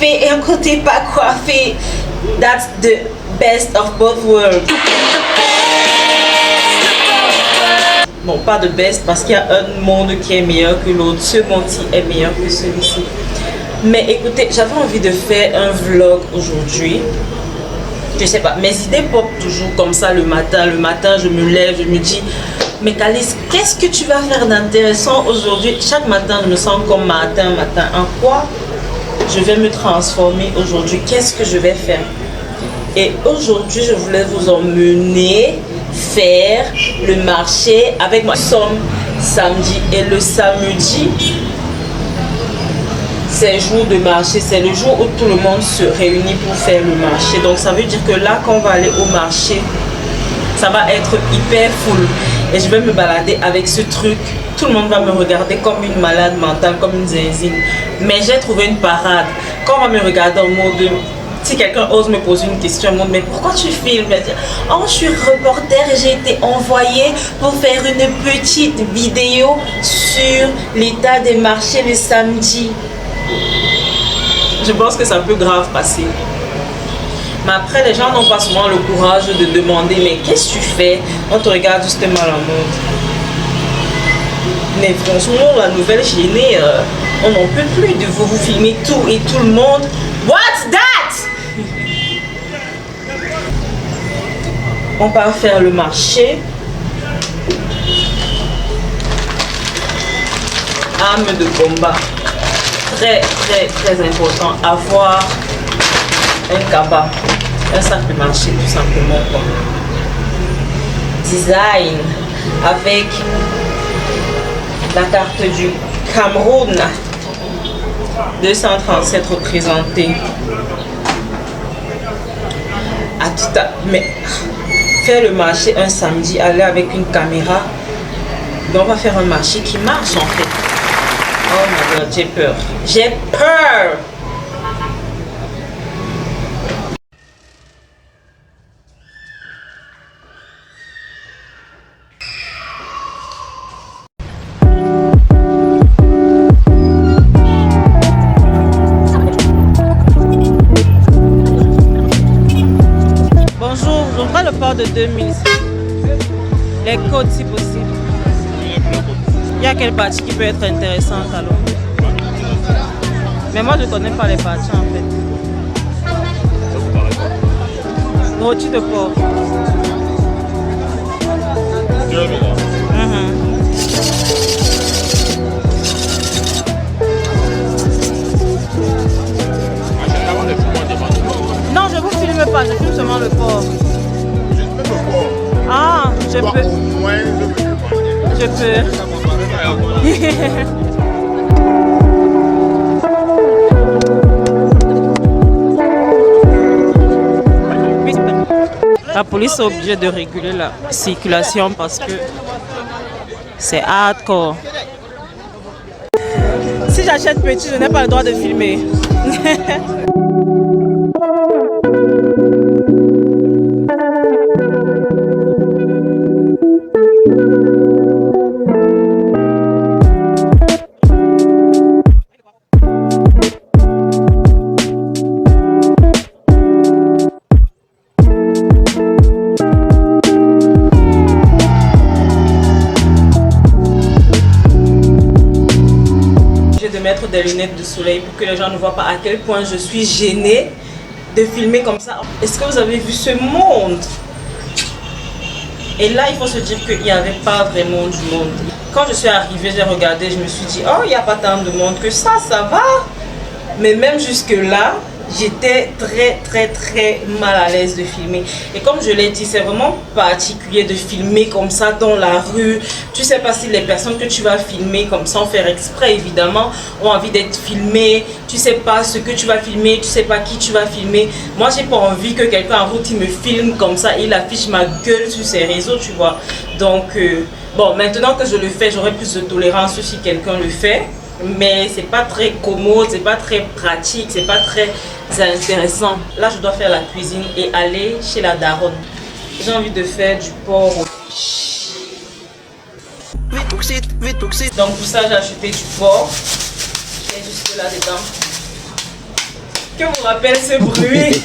coiffée et un côté pas coiffé. That's the best of both worlds. Bon, pas de best parce qu'il y a un monde qui est meilleur que l'autre. Ce monde-ci est meilleur que celui-ci. Mais écoutez, j'avais envie de faire un vlog aujourd'hui. Je sais pas, mes idées pop toujours comme ça le matin. Le matin, je me lève, je me dis, mais Calice, qu'est-ce que tu vas faire d'intéressant aujourd'hui? Chaque matin, je me sens comme matin. En quoi je vais me transformer aujourd'hui? Qu'est-ce que je vais faire? Et aujourd'hui, je voulais vous emmener faire le marché avec moi. Nous sommes samedi et le samedi, c'est jour de marché, c'est le jour où tout le monde se réunit pour faire le marché. Donc ça veut dire que là, quand on va aller au marché, ça va être hyper full. Et je vais me balader avec ce truc. Tout le monde va me regarder comme une malade mentale, comme une zinzine. Mais j'ai trouvé une parade. Quand on va me regarder en mode... Si quelqu'un ose me poser une question, en mode, mais pourquoi tu filmes? Je vais dire, oh, je suis reporter et j'ai été envoyée pour faire une petite vidéo sur l'état des marchés le samedi. Je pense que ça peut grave passer. Mais après, les gens n'ont pas souvent le courage de demander, mais qu'est-ce que tu fais? On te regarde justement à la mode. Mais franchement, la nouvelle gênée, on n'en peut plus de vous filmer tout et tout le monde. What's that? On va faire le marché. Arme de combat. Très important. Avoir un cabas. Un sac de marché tout simplement. Quoi. Design. Avec la carte du Cameroun. 237 représentés. À tout à... Mais... Faire le marché un samedi, aller avec une caméra. Donc on va faire un marché qui marche en fait. Oh my god, j'ai peur. J'ai peur. Bonjour, j'ouvre le port de 2006. Les codes si possible. Il y a quelle partie qui peut être intéressante alors? Mais moi je connais pas les parties en fait. Rôti de porc. Non, je vous filme pas, je filme seulement le porc. Ah, je peux. Je peux. La police est obligée de réguler la circulation parce que c'est hardcore. Si j'achète petit, je n'ai pas le droit de filmer. Mettre des lunettes de soleil pour que les gens ne voient pas à quel point je suis gênée de filmer comme ça. Est-ce que vous avez vu ce monde? Et là, il faut se dire qu'il n'y avait pas vraiment du monde. Quand je suis arrivée, j'ai regardé, je me suis dit, oh, il n'y a pas tant de monde que ça va. Mais même jusque-là, j'étais très mal à l'aise de filmer. Et comme je l'ai dit, c'est vraiment particulier de filmer comme ça dans la rue. Tu sais pas si les personnes que tu vas filmer comme ça, sans faire exprès évidemment, ont envie d'être filmées. Tu sais pas ce que tu vas filmer, tu sais pas qui tu vas filmer. Moi, j'ai pas envie que quelqu'un en route il me filme comme ça et il affiche ma gueule sur ses réseaux, tu vois. Donc, bon, maintenant que je le fais, j'aurai plus de tolérance si quelqu'un le fait. Mais c'est pas très commode, c'est pas très pratique, c'est pas très intéressant. Là, je dois faire la cuisine et aller chez la daronne. J'ai envie de faire du porc. Donc pour ça, j'ai acheté du porc. J'ai juste là dedans. Que vous rappelle ce bruit?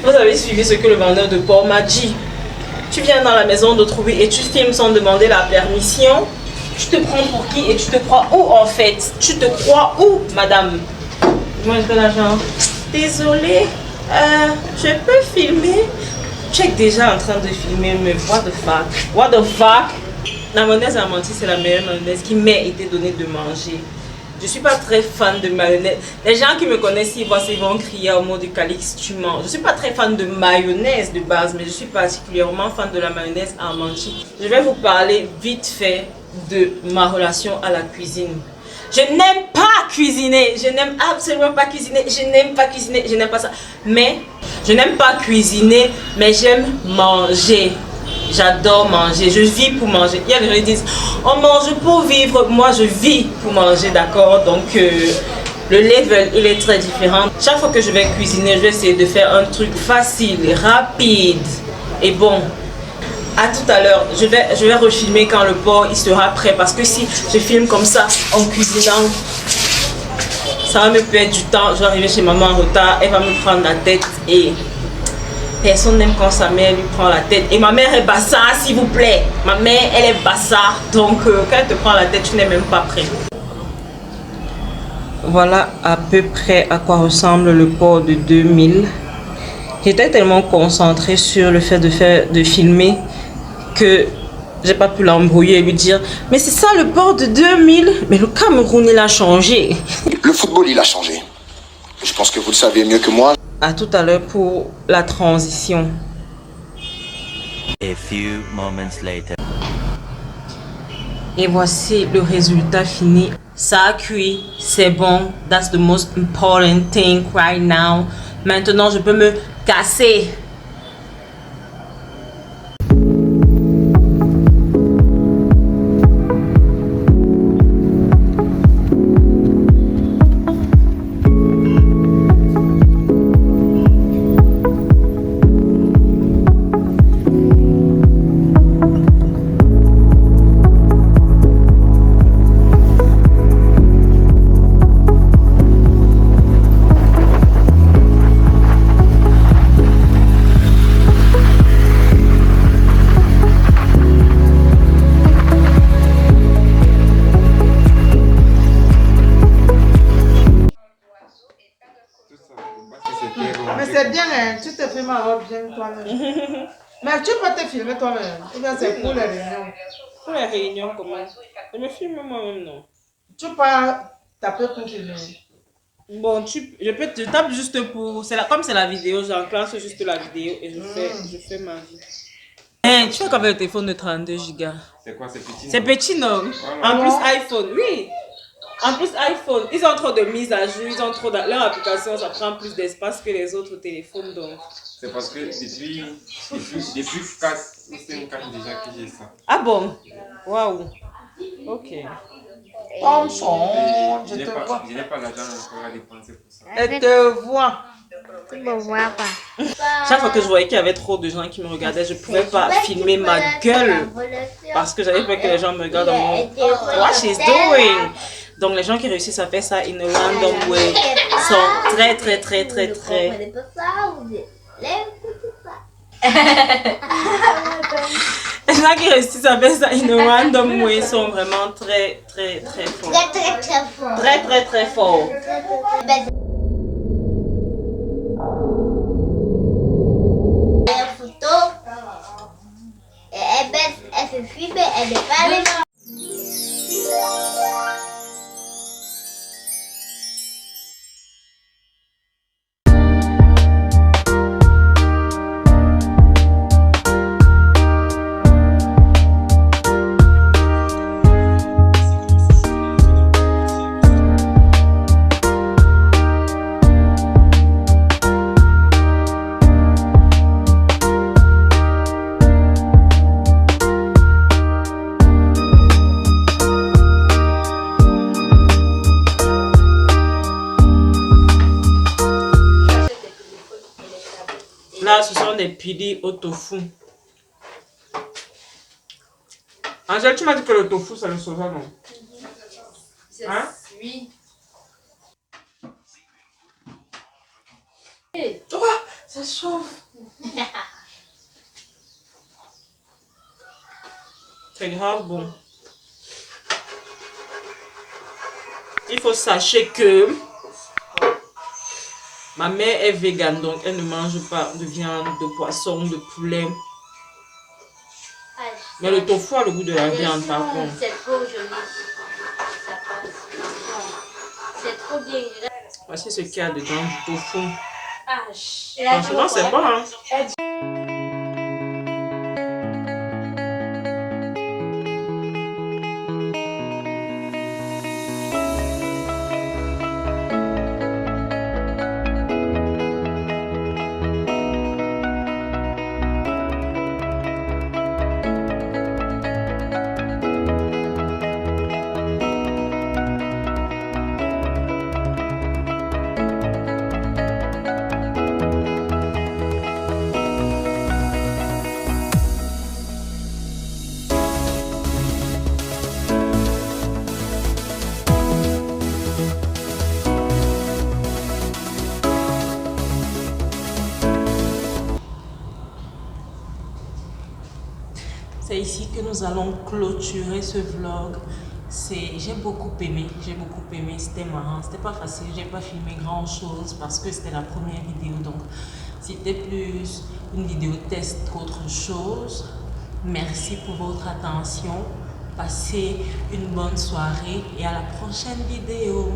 Vous avez suivi ce que le vendeur de porc m'a dit. Tu viens dans la maison d'autrui et tu filmes sans demander la permission. Tu te prends pour qui et tu te crois où en fait? Tu te crois où, madame? Moi je donne l'argent. Désolée, je peux filmer? Tu es déjà en train de filmer, mais what the fuck? What the fuck? La mayonnaise à mentir, c'est la meilleure mayonnaise qui m'ait été donnée de manger. Je suis pas très fan de mayonnaise. Les gens qui me connaissent, ils vont crier au mot du Calix, tu mens. Je suis pas très fan de mayonnaise de base, mais je suis particulièrement fan de la mayonnaise à mentir. Je vais vous parler vite fait de ma relation à la cuisine. Je n'aime pas cuisiner, je n'aime absolument pas cuisiner, je n'aime pas cuisiner, je n'aime pas ça. Mais, je n'aime pas cuisiner, mais j'aime manger. J'adore manger, je vis pour manger. Il y a des gens qui disent, on mange pour vivre. Moi, je vis pour manger, d'accord? Donc, le level, il est très différent. Chaque fois que je vais cuisiner, je vais essayer de faire un truc facile, rapide et bon. À tout à l'heure, je vais refilmer quand le porc il sera prêt. Parce que si je filme comme ça, en cuisinant, ça va me perdre du temps. Je vais arriver chez maman en retard, elle va me prendre la tête et... Personne n'aime quand sa mère lui prend la tête. Et ma mère est bassard, s'il vous plaît. Ma mère, elle est bassard. Donc, quand elle te prend la tête, tu n'es même pas prêt. Voilà à peu près à quoi ressemble le porc de 2000. J'étais tellement concentrée sur le fait de filmer que j'ai pas pu l'embrouiller et lui dire « Mais c'est ça le porc de 2000 !» Mais le Cameroun, il a changé. Le football, il a changé. Je pense que vous le savez mieux que moi. À tout à l'heure pour la transition. A few moments later. Et voici le résultat fini. Ça a cuit, c'est bon. That's the most important thing right now. Maintenant, je peux me casser. Mais c'est bien, hein? Tu te filmes bien toi-même. Mais tu peux te filmer toi-même. Ou bien c'est pour les réunions. Pour les réunions, comment? Je me filme moi-même, non? Tu peux taper pour filmer. Bon, je tape juste pour... Comme c'est la vidéo, j'enclenche juste la vidéo et je fais ma vie. Hey, tu fais comme le téléphone de 32 Go. C'est quoi, c'est petit? C'est petit, non? En plus, iPhone, oui. En plus, iPhone, ils ont trop de mises à jour, ils ont trop de... Leur application, ça prend plus d'espace que les autres téléphones, donc... C'est parce que depuis 4 ou 5 ans déjà que j'ai ça. Ah bon? Waouh. Ok. Comme son, Je n'ai pas l'argent encore à dépenser pour ça. elle te voit. Tu me vois pas. Chaque fois que je voyais qu'il y avait trop de gens qui me regardaient, je ne pouvais pas filmer ma gueule parce que j'avais peur que les gens me regardent en mode what she's doing. Donc les gens qui réussissent à faire ça in a random way sont très très très très très. Les gens qui réussissent à faire ça in a random way sont vraiment très très très forts. Très très fort. Très très très forts. Elle se fuit, mais elle n'est pas avec moi. Là, ce sont des pili au tofu. Angèle, tu m'as dit que le tofu, c'est le soja, non? Hein? Oui. Oh, ça chauffe. C'est grave bon. Il faut sachez que ma mère est végane, donc elle ne mange pas de viande, de poisson, de poulet. Mais le tofu a le goût de la viande par contre. C'est trop joli. Ça passe. C'est trop bien. Voici ce qu'il y a dedans du tofu. Ah, Franchement, c'est bon, hein? C'est ici que nous allons clôturer ce vlog. J'ai beaucoup aimé, c'était marrant, c'était pas facile, j'ai pas filmé grand chose parce que c'était la première vidéo, donc c'était plus une vidéo test qu'autre chose. Merci pour votre attention, passez une bonne soirée et à la prochaine vidéo.